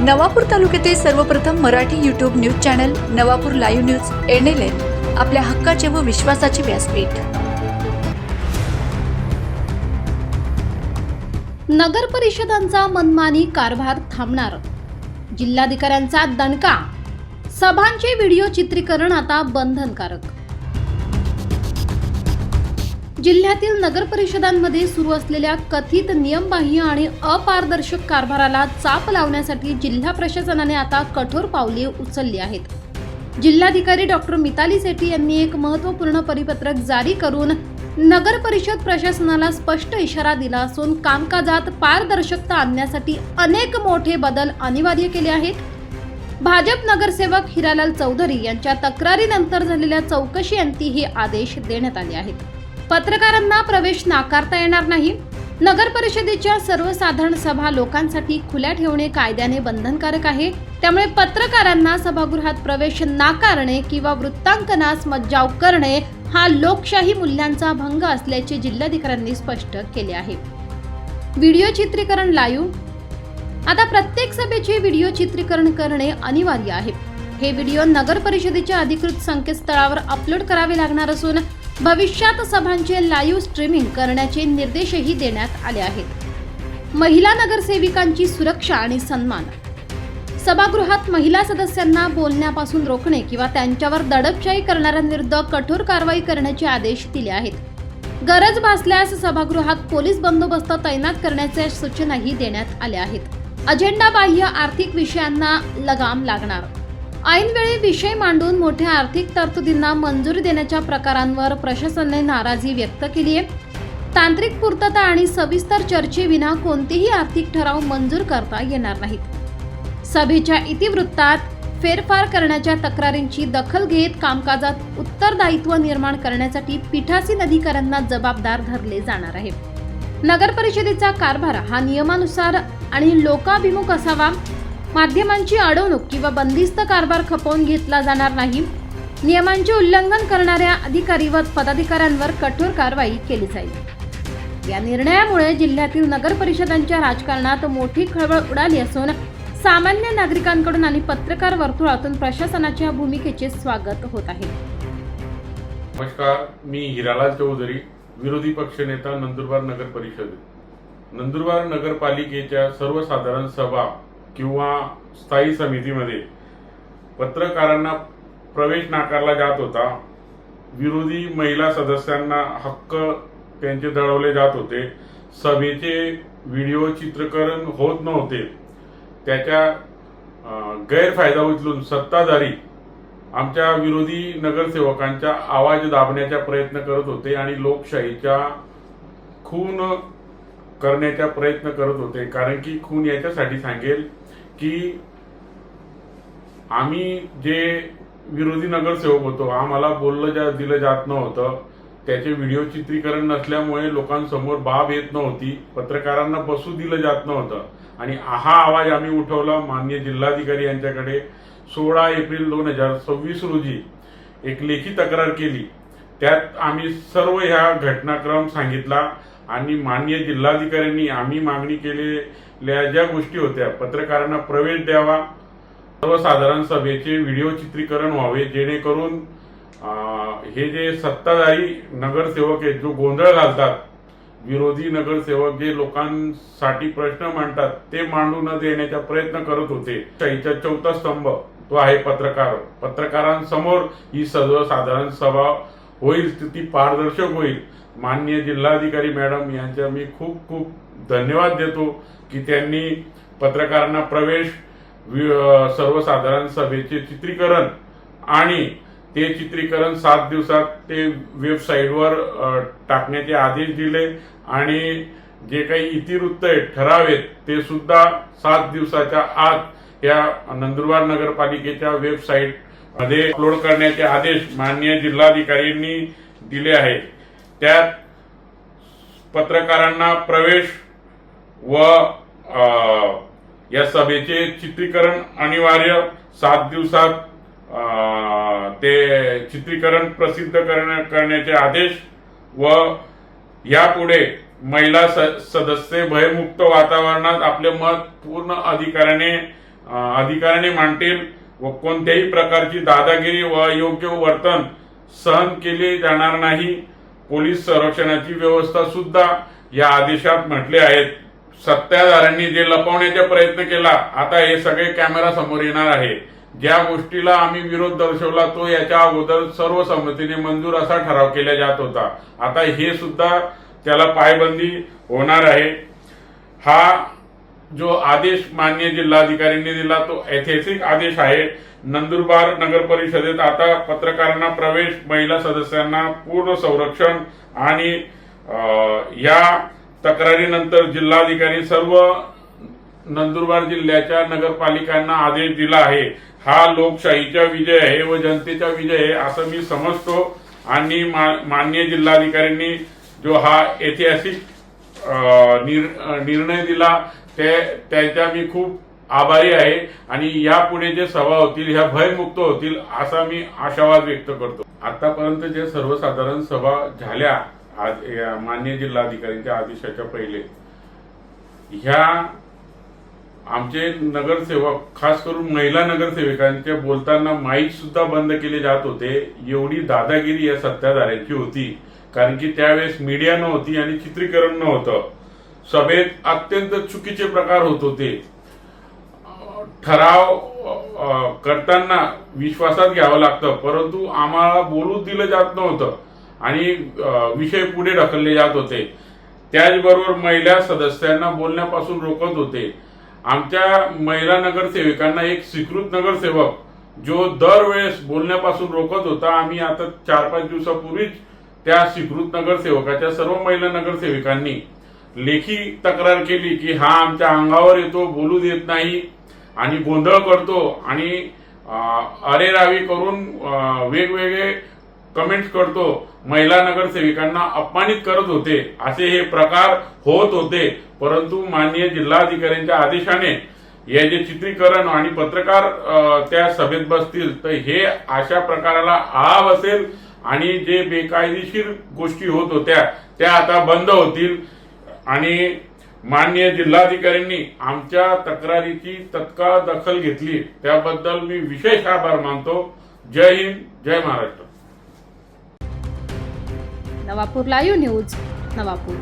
नवापूर तालुक्यातील सर्वप्रथम Marathi YouTube news channel Navapur live news NLN आपल्या हक्काचे व विश्वासाचे व्यासपीठ। नगर परिषदांचा मनमानी कारभार थांबणार, जिल्हाधिकाऱ्यांचा दणका, सभांचे व्हिडिओ चित्रीकरण आता बंधनकारक। जिल्ह्यातील नगर परिषदांमध्ये सुरू असलेल्या कथित नियमबाह्य आणि अपारदर्शक कारभाराला चाप लावण्यासाठी जिल्हा प्रशासनाने आता कठोर पावले उचलली आहेत। जिल्हाधिकारी डॉक्टर मिताली सेठी यांनी एक महत्त्वपूर्ण परिपत्रक जारी करून नगर परिषद प्रशासनाला स्पष्ट इशारा दिला असून कामकाजात पारदर्शकता आणण्यासाठी अनेक मोठे बदल अनिवार्य केले आहेत। भाजप नगरसेवक हिरालाल चौधरी यांच्या तक्रारीनंतर झालेल्या चौकशीअंती हे आदेश देण्यात आले आहेत। पत्रकारांना प्रवेश नाकारता येणार नाही। नगर परिषदेच्या सर्वसाधारण सभा लोकांसाठी खुल्या ठेवणे कायद्याने बंधनकारक आहे। त्यामुळे पत्रकारांना सभागृहात प्रवेश नाकारणे किंवा वृत्तांकनास मज्जाव करणे हा लोकशाही मूल्यांचा भंग असल्याचे जिल्हाधिकाऱ्यांनी स्पष्ट केले आहे। व्हिडिओ चित्रीकरण लाईव्ह। आता प्रत्येक सभेचे व्हिडिओ चित्रीकरण करणे अनिवार्य आहे। हे व्हिडिओ नगर परिषदेच्या अधिकृत संकेतस्थळावर अपलोड करावे लागणार असून भविष्यात सभांचे लाईव्ह स्ट्रीमिंग करण्याचे निर्देशही देण्यात आले आहेत। महिला नगरसेविकांची सुरक्षा आणि सन्मान। सभागृहात महिला सदस्यांना बोलण्यापासून रोखणे किंवा त्यांच्यावर दडपशाही करणाऱ्यांविरुद्ध कठोर कारवाई करण्याचे आदेश दिले आहेत। गरज भासल्यास सभागृहात पोलीस बंदोबस्त तैनात करण्याच्या सूचनाही देण्यात आल्या आहेत। अजेंडा बाह्य आर्थिक विषयांना लगाम लागणार। ऐनवेळी विषय मांडून मोठ्या आर्थिक तरतुदींना मंजुरी देण्याच्या प्रकारांवर प्रशासनाने नाराजी व्यक्त केली आहे। तांत्रिक पूर्तता आणि सविस्तर चर्चेविना कोणतेही आर्थिक ठराव मंजूर करता येणार नाहीत। सभेच्या इतिवृत्तात फेरफार करण्याच्या तक्रारींची दखल घेत कामकाजात उत्तरदायित्व निर्माण करण्यासाठी पीठासीन अधिकाऱ्यांना जबाबदार धरले जाणार आहे। नगर परिषदेचा कारभार हा नियमानुसार आणि लोकाभिमुख असावा। माध्यमांची अडवणूक किंवा बंदिस्त कारभार खपवून घेतला जाणार नाही। नियमांचे उल्लंघन करणाऱ्या अधिकारी व पदाधिकाऱ्यांवर कठोर कारवाई केली जाईल। या निर्णयामुळे जिल्ह्यातील नगर परिषदांच्या राजकारणात मोठी खळबळ उडाली असून सामान्य नागरिकांकडून आणि पत्रकार वर्तुळातून प्रशासनाच्या भूमिकेचे स्वागत होत आहे। नमस्कार, मी हिरालाल चौधरी, विरोधी पक्षनेता नंदुरबार नगर परिषद। नंदुरबार नगरपालिकेच्या सर्वसाधारण सभा किंवा स्थायी समितीमध्ये पत्रकारांना प्रवेश नाकारला जात होता। विरोधी महिला सदस्यांना हक्क त्यांचे दडवले जात होते। सभेचे व्हिडिओ चित्रीकरण होत नव्हते। त्याचा गैरफायदा उचलून सत्ताधारी आमच्या विरोधी नगरसेवकांचा आवाज दाबण्याचा प्रयत्न करत होते आणि लोकशाहीचा खून करण्याचा प्रयत्न करत होते। कारण की खून याच्यासाठी सांगेल की आम्ही जे विरोधी नगरसेवक होतो, आम्हाला बोललं दिलं जात नव्हतं। त्याचे व्हिडिओ चित्रीकरण नसल्यामुळे लोकांसमोर बाब येत नव्हती, पत्रकारांना बसू दिलं जात नव्हतं आणि हा आवाज आम्ही उठवला। माननीय जिल्हाधिकारी यांच्याकडे 16 एप्रिल 2026 रोजी एक लेखी तक्रार केली। त्यात आम्ही सर्व ह्या घटनाक्रम सांगितला आणि माननीय जिल्हाधिकाऱ्यांनी आम्ही मागणी केलेल्या ज्या गोष्टी होत्या, पत्रकारांना प्रवेश द्यावा, सर्वसाधारण सभेचे व्हिडिओ चित्रीकरण व्हावे, जेणेकरून हे जे सत्ताधारी नगरसेवक आहेत, जो गोंधळ घालतात, विरोधी नगरसेवक जे लोकांसाठी प्रश्न मांडतात ते मांडू न देण्याचा प्रयत्न करत होते। शाहीचा चौथा स्तंभ तो आहे पत्रकार। पत्रकारांसमोर ही सर्वसाधारण सभा होईल, ती पारदर्शक होईल। माननीय जिल्हाधिकारी मॅडम यांचा मी खूप खूप धन्यवाद देतो की त्यांनी पत्रकारांना प्रवेश, सर्वसाधारण सभेचे चित्रीकरण आणि ते चित्रीकरण 7 दिवसात ते वेबसाईटवर टाकण्याचे आदेश दिले आणि जे काही इतिवृत्त आहेत, ठराव आहेत, ते सुद्धा 7 दिवसाच्या आत या नंदुरबार नगरपालिकेच्या वेबसाईट मध्ये अपलोड करण्याचे आदेश माननीय जिल्हाधिकाऱ्यांनी दिले आहेत। त्यात पत्रकारांना प्रवेश व या सभेचे चित्रीकरण अनिवार्य, 7 दिवसात ते चित्रीकरण प्रसिद्ध करण्याचे आदेश व यापुढे महिला सदस्य भयमुक्त वातावरणात आपले मत पूर्ण अधिकाराने अधिकाऱ्याने मांडतील व कोणत्याही प्रकारची दादागिरी व अयोग्य वर्तन सहन केले जाणार नाही. पोलीस संरक्षणाची व्यवस्था सुद्धा या आदेशात म्हटले आहेत. सत्ताधाऱ्यांनी जे लपवण्याचा प्रयत्न केला, आता हे सगळे कॅमेरा समोर येणार आहे. ज्या गोष्टीला आम्ही विरोध दर्शवला तो याच्या अगोदर सर्वसंमतीने मंजूर असा ठराव केला जात होता. आता हे सुद्धा त्याला पायबंदी होणार आहे. हा जो आदेश माननीय जिल्हाधिकाऱ्यांनी दिला तो ऐतिहासिक आदेश आहे. नंदुरबार नगर परिषदेत आता पत्रकारांना प्रवेश, महिला सदस्यांना पूर्ण संरक्षण आणि या तक्रारीनंतर जिल्हाधिकारी सर्व नंदुरबार जिल्ह्याच्या नगरपालिकांना आदेश दिला आहे. हा लोकशाहीचा विजय आहे व जनतेचा विजय आहे असं मी समजतो. आणि माननीय जिल्हाधिकाऱ्यांनी जो हा ऐतिहासिक निर्णय दिला त्याचा मी खूप आभारी आहे. आणि यापुढे जे सभा होतील ह्या भयमुक्त होतील असा मी आशावाद व्यक्त करतो. आतापर्यंत जे सर्वसाधारण सभा झाल्या आज माननीय जिल्हाधिकाऱ्यांच्या आदेशाच्या पहिले, ह्या आमचे नगरसेवक खास करून महिला नगरसेवकांच्या बोलताना माईक सुद्धा बंद केले जात होते. एवढी दादागिरी या सत्ताधाऱ्यांची होती. कारण की त्यावेळेस मीडिया नव्हती आणि चित्रीकरण नव्हतं. सभेत अत्यंत चुकीचे प्रकार होत होते. ठराव करताना विश्वासात घ्यावं लागतं, परंतु आम्हाला बोलू दिलं जात नव्हतं आणि विषय पुढे ढकलले जात होते. त्याचबरोबर महिला सदस्यांना बोलण्यापासून रोखत होते. आमच्या महिला नगरसेवकांना एक स्वीकृत नगरसेवक जो दरवेळेस बोलण्यापासून रोखत होता. आम्ही आता 4-5 दिवसापूर्वीच त्या स्वीकृत नगरसेवकाच्या सर्व महिला नगरसेवकांनी लेखी तक्रार केली की हा आमच्या अंगावर येतो, बोलू देत नाही आणि गोंधळ करतो आणि अरेरावी करून वेगवेगळे कमेंट्स करतो, महिला नगरसेविकांना अपमानित करत होते. असे हे प्रकार होत होते. परंतु माननीय जिल्हाधिकाऱ्यांच्या आदेशाने हे जे चित्रीकरण आणि पत्रकार त्या सभेत बसतील तर हे अशा प्रकाराला आळा बसेल आणि जे बेकायदेशीर गोष्टी होत होत्या त्या आता बंद होतील. आणि माननीय जिल्हाधिकाऱ्यांनी आमच्या तक्रारीची तत्काळ दखल घेतली त्याबद्दल मी विशेष आभार मानतो. जय हिंद, जय महाराष्ट्र. Navapur live news, Navapur.